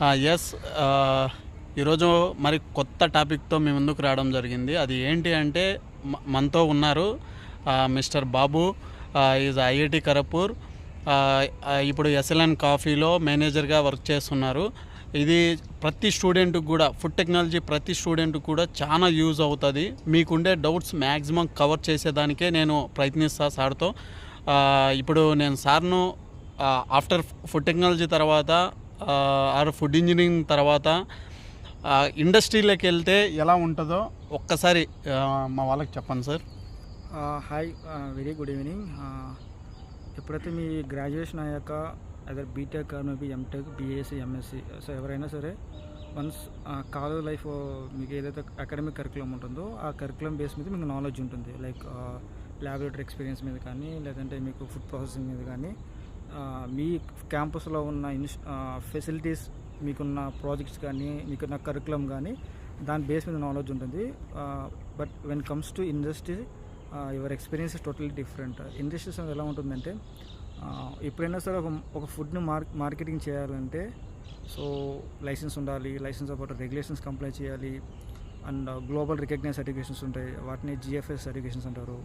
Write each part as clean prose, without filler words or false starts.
Yes. ఈరోజు మరి కొత్త టాపిక్తో మీ ముందుకు రావడం జరిగింది. అది ఏంటి అంటే మనతో ఉన్నారు mister Babu. Is IIT Kharagpur. ఇప్పుడు ఎస్ఎల్ఎన్ కాఫీలో మేనేజర్గా వర్క్ చేస్తున్నారు. ఇది ప్రతి స్టూడెంట్కి కూడా, ఫుడ్ టెక్నాలజీ ప్రతి స్టూడెంట్కి కూడా చాలా యూజ్ అవుతుంది. మీకుండే డౌట్స్ మ్యాక్సిమం కవర్ చేసేదానికే నేను ప్రయత్నిస్తాను సార్తో. ఇప్పుడు నేను సార్ను ఆఫ్టర్ ఫుడ్ టెక్నాలజీ తర్వాత ఆర్ ఫుడ్ ఇంజనీరింగ్ తర్వాత ఇండస్ట్రీలోకి వెళ్తే ఎలా ఉంటుందో ఒక్కసారి మా వాళ్ళకి చెప్పండి sir. Hi, very good evening. ఎప్పుడైతే మీ గ్రాడ్యుయేషన్ అయ్యాక అదే BTech maybe MTech, BSc, MSc, so ఎవరైనా సరే వన్స్ కాలేజ్ లైఫ్ మీకు ఏదైతే అకాడమిక్ కరికులం ఉంటుందో ఆ కరికులం బేస్ మీద మీకు నాలెడ్జ్ ఉంటుంది. లైక్ ల్యాబొరేటరీ ఎక్స్పీరియన్స్ మీద కానీ, లేదంటే మీకు ఫుడ్ ప్రాసెసింగ్ మీద కానీ, మీ క్యాంపస్లో ఉన్న ఫెసిలిటీస్, మీకున్న ప్రాజెక్ట్స్ కానీ, మీకున్న కరికులం కానీ, దాని బేస్ మీద నాలెడ్జ్ ఉంటుంది. But when comes to industry your experience is totally different. Industries ఎలా ఉంటుందంటే ఎప్పుడైనా సరే ఒక ఫుడ్ని మార్కెటింగ్ చేయాలంటే సో లైసెన్స్ ఉండాలి. లైసెన్స్ పాటు రెగ్యులేషన్స్ కంప్లై చేయాలి. అండ్ గ్లోబల్ రికగ్నైజ్ సర్టిఫికేషన్స్ ఉంటాయి, వాటిని జిఎఫ్ఎస్ సర్టిఫికేషన్స్ అంటారు.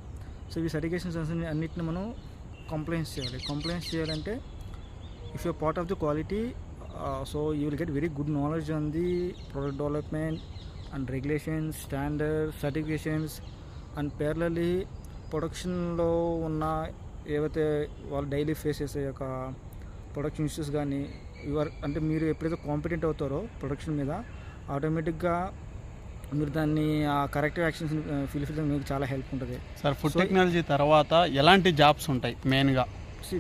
సో ఈ సర్టిఫికేషన్స్ అన్నిటిని మనం కంప్లైంట్స్ చేయాలి. కంప్లైంట్స్ చేయాలంటే if you're part of the quality, so you will get very good knowledge on the product development and regulations, standards, certifications. And పేర్లీ ప్రొడక్షన్లో ఉన్న ఏవైతే వాళ్ళు డైలీ ఫేస్ చేసే యొక్క ప్రొడక్షన్ ఇష్యూస్ కానీ, అంటే మీరు ఎప్పుడైతే కాంపిటెంట్ అవుతారో ప్రొడక్షన్ మీద, ఆటోమేటిక్గా మీరు దాన్ని కరెక్టివ్ యాక్షన్స్ ఫిల్ మీకు చాలా హెల్ప్ ఉంటుంది సార్. ఫుడ్ టెక్నాలజీ తర్వాత ఎలాంటి జాబ్స్ ఉంటాయి మెయిన్గా?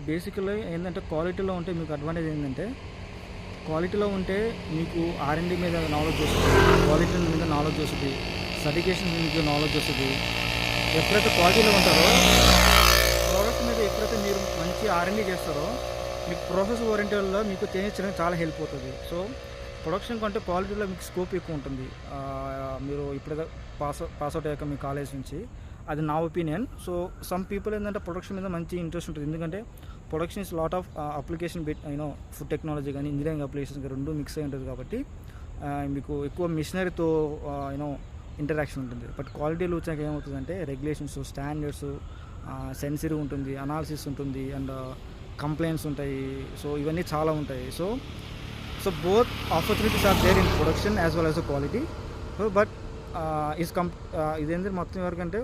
బేసికల్లీ ఏంటంటే క్వాలిటీలో ఉంటే మీకు అడ్వాంటేజ్ ఏంటంటే, క్వాలిటీలో ఉంటే మీకు R&D మీద నాలెడ్జ్ వస్తుంది, క్వాలిటీ మీద నాలెడ్జ్ వస్తుంది, సర్టిఫికేషన్ మీకు నాలెడ్జ్ వస్తుంది. ఎప్పుడైతే క్వాలిటీలో ఉంటారో ప్రోడక్ట్ మీద ఎప్పుడైతే మీరు మంచి R&D చేస్తారో మీకు ప్రాసెస్ ఓరియంటెడ్లో మీకు చేంజ్ చేయడానికి చాలా హెల్ప్ అవుతుంది. సో ప్రొడక్షన్ కంటే క్వాలిటీలో మీకు స్కోప్ ఎక్కువ ఉంటుంది. మీరు ఇప్పుడైతే పాస్అవుట్ అయ్యాక మీ కాలేజ్ నుంచి, అది నా ఒపీనియన్. సో సమ్ పీపుల్ ఏంటంటే ప్రొడక్షన్ మీద మంచి ఇంట్రెస్ట్ ఉంటుంది, ఎందుకంటే production is lot of application food technology కానీ ఇంజనీరింగ్ అప్లికేషన్స్ రెండు మిక్స్ అయి ఉంటుంది కాబట్టి మీకు ఎక్కువ మిషనరీతో ఇంటరాక్షన్ ఉంటుంది. బట్ క్వాలిటీలో వచ్చాక ఏమవుతుందంటే రెగ్యులేషన్స్, స్టాండర్డ్స్, సెన్సిటివ్ ఉంటుంది, అనాలిసిస్ ఉంటుంది, అండ్ కంప్లైంట్స్ ఉంటాయి. సో ఇవన్నీ చాలా ఉంటాయి. So both opportunities are there in production as well as the quality. So but ఇదేంటి మొత్తం వరకంటే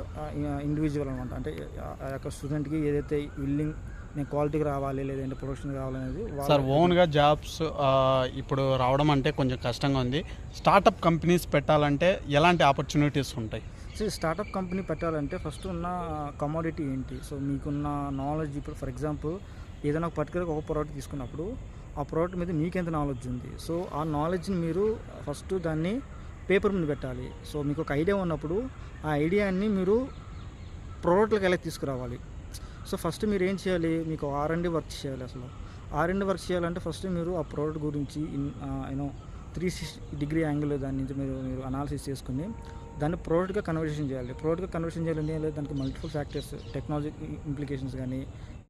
ఇండివిజువల్ అనమాట. అంటే ఆ యొక్క స్టూడెంట్కి ఏదైతే విల్లింగ్ నేను క్వాలిటీకి రావాలి లేదంటే ప్రొడక్షన్ కావాలనేది సార్. ఓన్గా జాబ్స్ ఇప్పుడు రావడం అంటే కొంచెం కష్టంగా ఉంది. స్టార్టప్ కంపెనీస్ పెట్టాలంటే ఎలాంటి ఆపర్చునిటీస్ ఉంటాయి? స్టార్టప్ కంపెనీ పెట్టాలంటే ఫస్ట్ ఉన్న కమోడిటీ ఏంటి, సో మీకున్న నాలెడ్జ్. ఇప్పుడు ఫర్ ఎగ్జాంపుల్ ఏదైనా ఒక పర్టికులర్గా ఒక ప్రోడక్ట్ తీసుకున్నప్పుడు ఆ ప్రోడక్ట్ మీద మీకెంత నాలెడ్జ్ ఉంది, సో ఆ నాలెడ్జ్ని మీరు ఫస్ట్ దాన్ని పేపర్ మీద పెట్టాలి. సో మీకు ఒక ఐడియా ఉన్నప్పుడు ఆ ఐడియాని మీరు ప్రోడక్ట్లకు ఎలా తీసుకురావాలి. సో ఫస్ట్ మీరు ఏం చేయాలి, మీకు R&D వర్క్ చేయాలి. అసలు R&D వర్క్ చేయాలంటే ఫస్ట్ మీరు ఆ ప్రోడక్ట్ గురించి 360 డిగ్రీ యాంగిల్ దాని నుంచి మీరు అనాలిసిస్ చేసుకుని దాన్ని ప్రోడక్ట్గా కన్వర్షన్ చేయాలి. ప్రోడక్ట్గా కన్వర్షన్ చేయాలంటే దానికి మల్టిపుల్ ఫ్యాక్టర్స్, టెక్నాలజీ ఇంప్లికేషన్స్ కానీ,